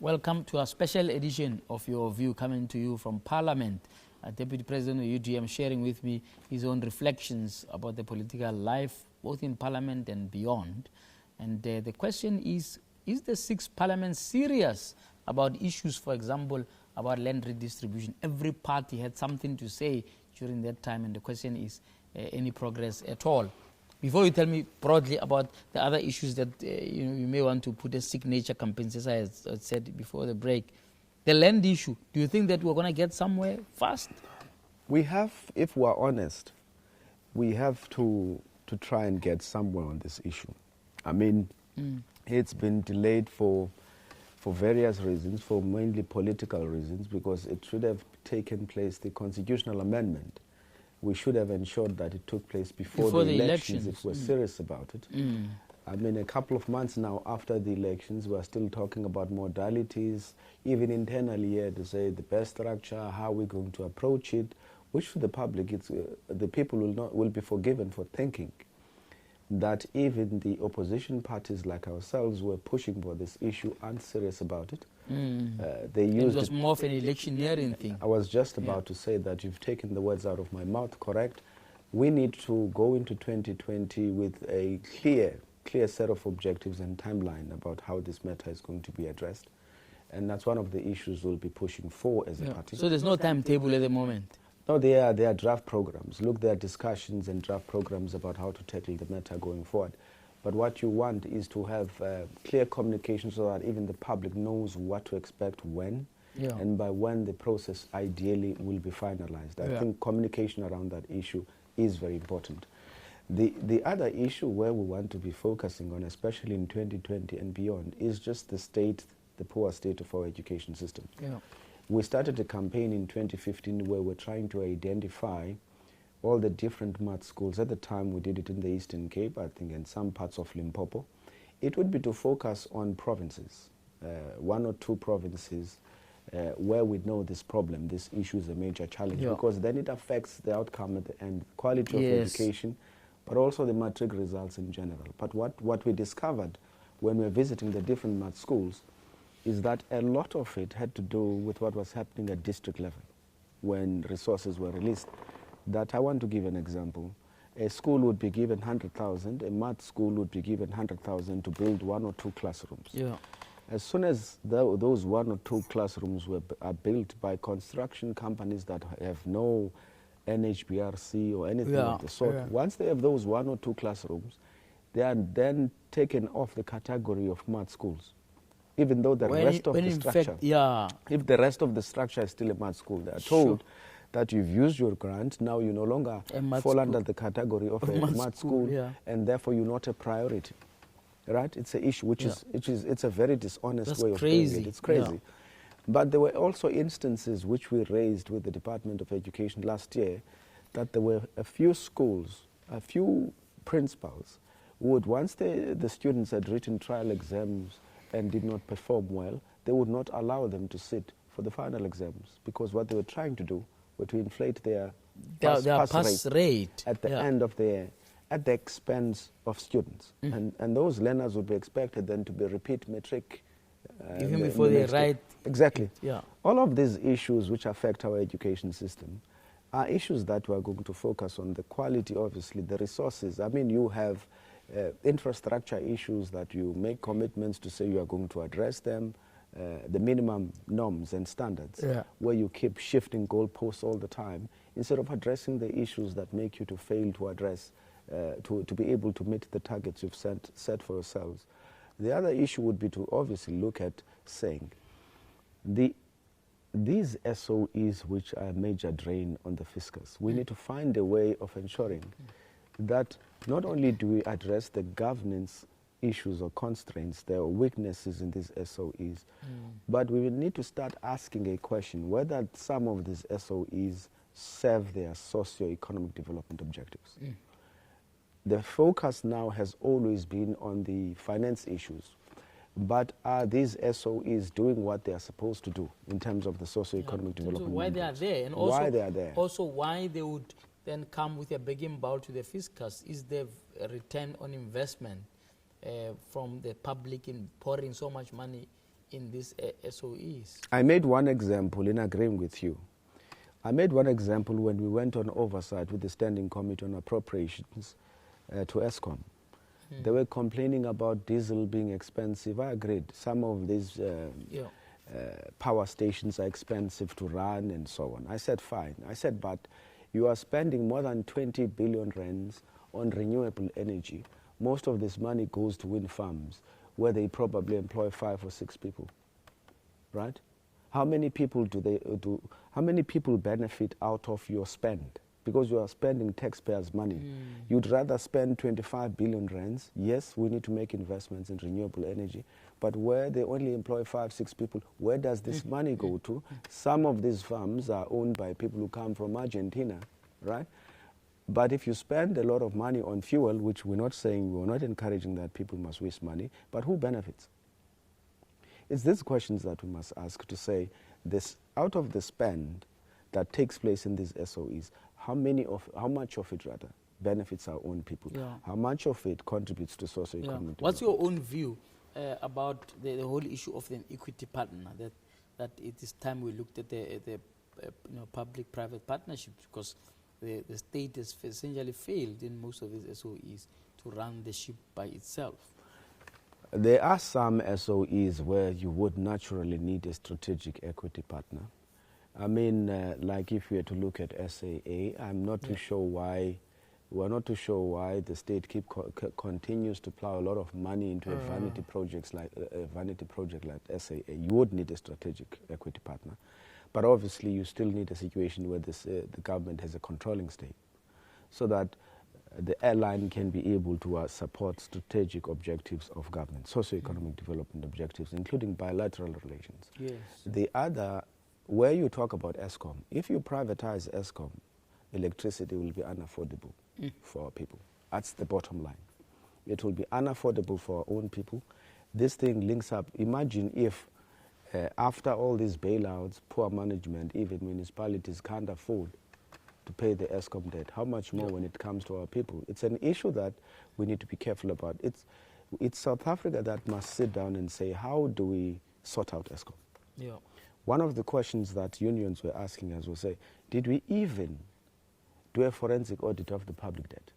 Welcome to a special edition of Your View, coming to you from Parliament. Deputy President of UDM sharing with me his own reflections about the political life, both in Parliament and beyond. And the question is the Sixth Parliament serious about issues, for example, about land redistribution? Every party had something to say during that time, and the question is, any progress at all? Before you tell me broadly about the other issues that you may want to put a signature campaigns, as I had said before the break, the land issue, do you think that we're going to get somewhere fast? We have, if we're honest, we have to try and get somewhere on this issue. I mean, it's been delayed for various reasons, for mainly political reasons, because it should have taken place, the constitutional amendment. We should have ensured that it took place before the elections if we're serious about it. I mean, a couple of months now after the elections, we're still talking about modalities, even internally here to say the best structure, how we're going to approach it, which for the public, the people will be forgiven for thinking that even the opposition parties like ourselves were pushing for this issue, aren't serious about it. They used it was more of an electioneering thing. I was just about to say that you've taken the words out of my mouth, correct. We need to go into 2020 with a clear set of objectives and timeline about how this matter is going to be addressed. And that's one of the issues we'll be pushing for as a party. So there's no timetable at the moment? No, there are draft programs. Look, there are discussions and draft programs about how to tackle the matter going forward. But what you want is to have clear communication so that even the public knows what to expect when, and by when the process ideally will be finalized. I think communication around that issue is very important. The other issue where we want to be focusing on, especially in 2020 and beyond, is just the poor state of our education system. We started a campaign in 2015 where we're trying to identify all the different math schools. At the time, we did it in the Eastern Cape, I think, and some parts of Limpopo. It would be to focus on provinces, one or two provinces, where we know this problem, this issue is a major challenge, because then it affects the outcome at the end, quality of education, but also the matric results in general. But what we discovered when we were visiting the different math schools is that a lot of it had to do with what was happening at district level when resources were released. That I want to give an example. A school would be given 100,000, a math school would be given 100,000 to build one or two classrooms. As soon as those one or two classrooms are built by construction companies that have no NHBRC or anything of the sort, once they have those one or two classrooms, they are then taken off the category of math schools. Even though the rest of the structure, if the rest of the structure is still a math school, they are told that you've used your grant, now you no longer fall under the category of a math school, and therefore you're not a priority. Right? It's an issue which it's a very dishonest way of doing it. It's crazy. But there were also instances which we raised with the Department of Education last year, that there were a few schools, a few principals, who would, once the students had written trial exams and did not perform well, they would not allow them to sit for the final exams, because what they were trying to do was to inflate their pass rate at the end of the year at the expense of students. And those learners would be expected then to be repeat matric. Even before they write. Exactly. All of these issues which affect our education system are issues that we are going to focus on. The quality, obviously, the resources. I mean, you have infrastructure issues that you make commitments to say you are going to address them, the minimum norms and standards, where you keep shifting goalposts all the time, instead of addressing the issues that make you to fail to address, to be able to meet the targets you've set for yourselves. The other issue would be to obviously look at saying, these SOEs which are a major drain on the fiscus, we need to find a way of ensuring that not only do we address the governance issues or constraints, there are weaknesses in these SOEs, but we will need to start asking a question whether some of these SOEs serve their socio-economic development objectives. The focus now has always been on the finance issues, but are these SOEs doing what they are supposed to do in terms of the socio-economic development? Why they are there, and why they are there. Also why they would then come with a begging bowl to the fiscus is the return on investment from the public in pouring so much money in these SOEs? I made one example in agreeing with you. I made one example when we went on oversight with the Standing Committee on Appropriations to ESCOM. They were complaining about diesel being expensive. I agreed. Some of these power stations are expensive to run and so on. I said, fine. I said, but you are spending more than 20 billion rands on renewable energy. Most of this money goes to wind farms where they probably employ 5 or 6 people, right? How many people how many people benefit out of your spend? Because you are spending taxpayers' money. You'd rather spend 25 billion rands. Yes, we need to make investments in renewable energy, but where they only employ 5, 6 people, where does this money go to? Some of these farms are owned by people who come from Argentina, right? But if you spend a lot of money on fuel, which we're not saying, we're not encouraging that people must waste money, but who benefits? It's these questions that we must ask to say, this out of the spend that takes place in these SOEs, how much of it rather benefits our own people? How much of it contributes to socio-economic development? What's your own view about the whole issue of an equity partner, that it is time we looked at the public-private partnerships, because the state has essentially failed in most of these SOEs to run the ship by itself? There are some SOEs where you would naturally need a strategic equity partner. I mean, like if we were to look at SAA, I'm not too sure why, we're not too sure why the state continues to plow a lot of money into a vanity project like SAA. You would need a strategic equity partner. But obviously you still need a situation where the government has a controlling stake, so that the airline can be able to support strategic objectives of government, socio-economic development objectives, including bilateral relations. Yes. The other, where you talk about ESCOM, if you privatize ESCOM, electricity will be unaffordable for our people. That's the bottom line. It will be unaffordable for our own people. This thing links up. Imagine if after all these bailouts, poor management, even municipalities can't afford to pay the ESCOM debt. How much more when it comes to our people? It's an issue that we need to be careful about. It's South Africa that must sit down and say, how do we sort out ESCOM? Yeah. One of the questions that unions were asking us was, say, did we even do a forensic audit of the public debt?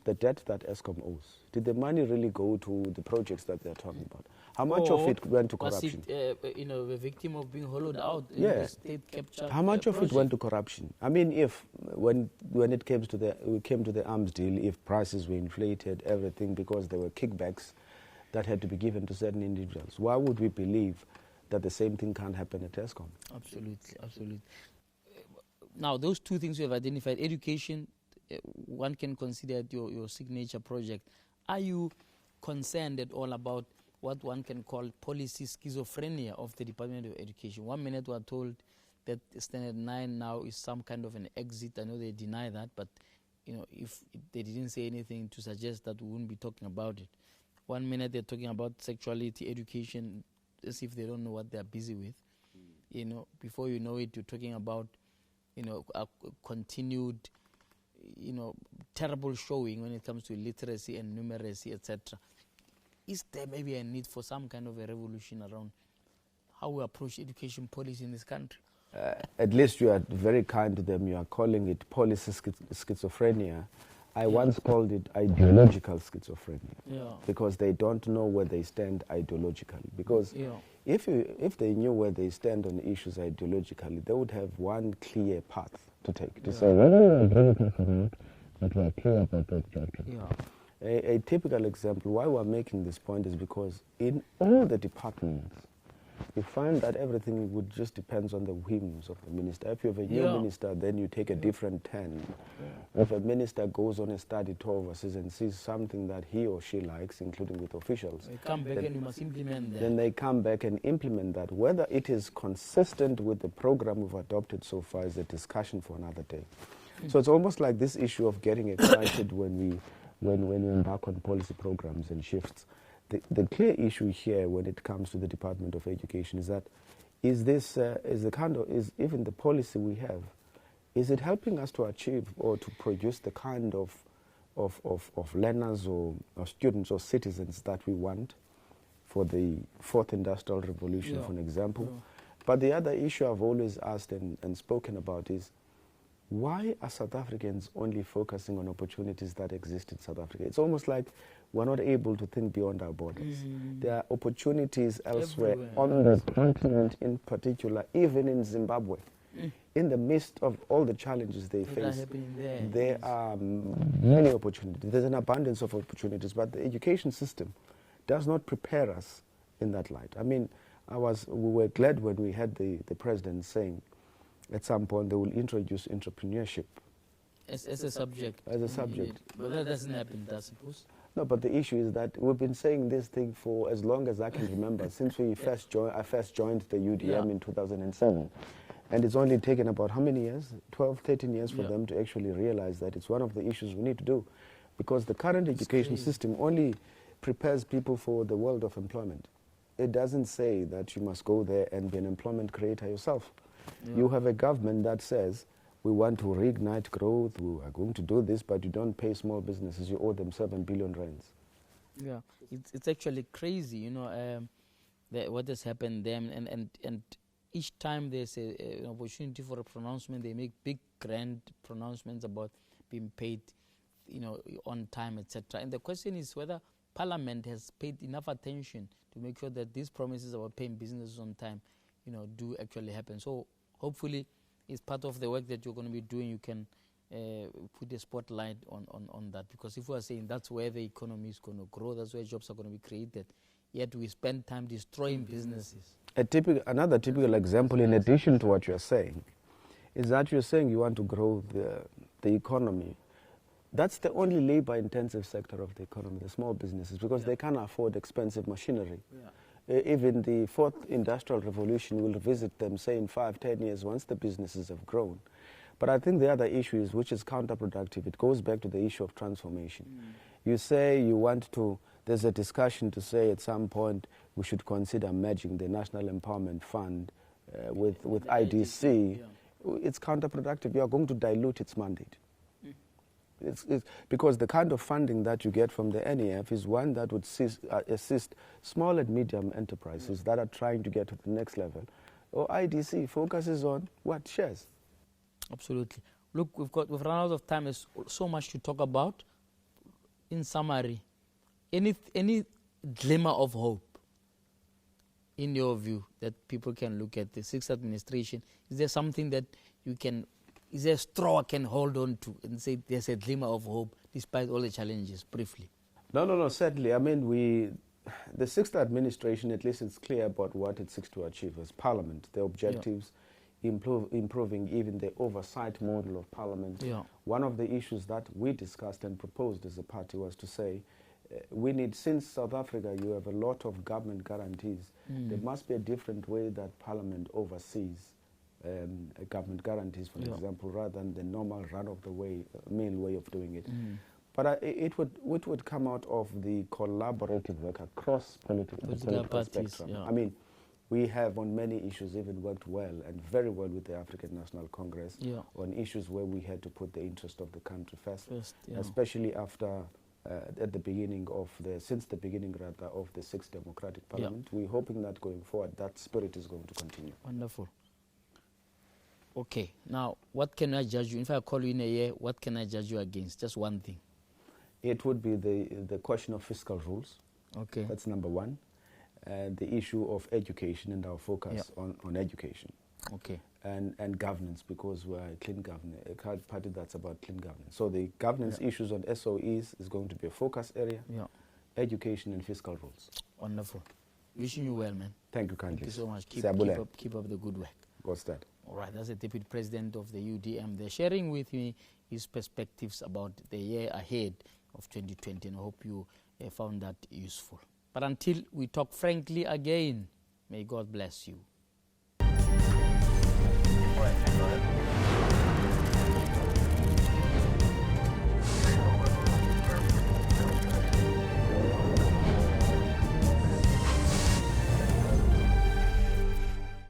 The debt that ESCOM owes. Did the money really go to the projects that they're talking about? How much of it went to corruption? Was it, the victim of being hollowed out in Yeah. the state capture? How much of it went to corruption? I mean, if when it came to the arms deal, if prices were inflated, everything, because there were kickbacks that had to be given to certain individuals, why would we believe that the same thing can't happen at ESCOM? Absolutely, absolutely. Now, those two things we have identified, education, one can consider it your signature project. Are you concerned at all about what one can call policy schizophrenia of the Department of Education? 1 minute we are told that Standard 9 now is some kind of an exit. I know they deny that, but if they didn't say anything to suggest that, we wouldn't be talking about it. 1 minute they're talking about sexuality education as if they don't know what they're busy with. Before you know it, you're talking about a continued terrible showing when it comes to literacy and numeracy, etc. Is there maybe a need for some kind of a revolution around how we approach education policy in this country? At least you are very kind to them. You are calling it policy schizophrenia. I once called it ideological schizophrenia, because they don't know where they stand ideologically. Because if they knew where they stand on issues ideologically, they would have one clear path to take. To say, but we are clear about that. A typical example why we're making this point is because in all the departments, you find that everything would just depends on the whims of the minister. If you have a new minister, then you take a different turn. If a minister goes on a study tour overseas and sees something that he or she likes, including with officials, they come back and you must implement that. Then they come back and implement that. Whether it is consistent with the program we've adopted so far is a discussion for another day. So it's almost like this issue of getting excited when we embark on policy programs and shifts. The clear issue here when it comes to the Department of Education is that is even the policy we have, is it helping us to achieve or to produce the kind of learners or students or citizens that we want? for the fourth industrial revolution, for an example. But the other issue I've always asked and spoken about is, why are South Africans only focusing on opportunities that exist in South Africa? It's almost like we're not able to think beyond our borders. There are opportunities elsewhere on the continent, in particular, even in Zimbabwe. In the midst of all the challenges they face, there are many opportunities. There's an abundance of opportunities, but the education system does not prepare us in that light. I mean, we were glad when we had the president saying at some point they will introduce entrepreneurship as a subject. As a subject. But that doesn't happen, I suppose. No, but the issue is that we've been saying this thing for as long as I can remember, since I first joined the UDM in 2007. And it's only taken about how many years? 12, 13 years for them to actually realize that it's one of the issues we need to do. Because the current education system only prepares people for the world of employment. It doesn't say that you must go there and be an employment creator yourself. You have a government that says, we want to reignite growth, we are going to do this, but you don't pay small businesses, you owe them 7 billion rands. Yeah, it's actually crazy, you know, what has happened there, and each time there's an opportunity for a pronouncement, they make big, grand pronouncements about being paid, you know, on time, etc. And the question is whether Parliament has paid enough attention to make sure that these promises about paying businesses on time, you know, do actually happen. So hopefully, it's part of the work that you're going to be doing. You can put a spotlight on that, because if we are saying that's where the economy is going to grow, that's where jobs are going to be created, yet we spend time destroying businesses. Another typical example, in addition to what you're saying, is that you're saying you want to grow the economy. That's the only labor-intensive sector of the economy, the small businesses, because they can't afford expensive machinery. Even the fourth industrial revolution will visit them, say, in 5, 10 years, once the businesses have grown. But I think the other issue is, which is counterproductive, it goes back to the issue of transformation. You say you want to, there's a discussion to say at some point we should consider merging the National Empowerment Fund with IDC. It's counterproductive. You are going to dilute its mandate. It's because the kind of funding that you get from the NEF is one that would assist small and medium enterprises that are trying to get to the next level. Or IDC focuses on what? Shares. Absolutely. Look, we've run out of time. There's so much to talk about. In summary, any glimmer of hope, in your view, that people can look at the sixth administration? Is there something that you can, is there a straw I can hold on to and say there's a glimmer of hope despite all the challenges, briefly? No, certainly. I mean, the sixth administration, at least it's clear about what it seeks to achieve as Parliament, the objectives, improving even the oversight model of Parliament. One of the issues that we discussed and proposed as a party was to say, we need, since South Africa, you have a lot of government guarantees, there must be a different way that Parliament oversees government guarantees, for example, rather than the normal mill way of doing it. But it would come out of the collaborative work across political spectrum. I mean, we have on many issues even worked well and very well with the African National Congress on issues where we had to put the interest of the country first especially after at the beginning of since the beginning of the Sixth Democratic Parliament. We're hoping that going forward, that spirit is going to continue. Wonderful. Okay, now what can I judge you? If I call you in a year, what can I judge you against? Just one thing. It would be the question of fiscal rules. Okay. That's number one. The issue of education and our focus on education. Okay. And governance, because we're a clean governance, a party that's about clean governance. So the governance issues on SOEs is going to be a focus area. Education and fiscal rules. Wonderful. Wishing you well, man. Thank you kindly. Thank you so much. Keep up the good work. What's that? All right, that's the Deputy President of the UDM. They're sharing with me his perspectives about the year ahead of 2020, and I hope you found that useful. But until we talk frankly again, may God bless you.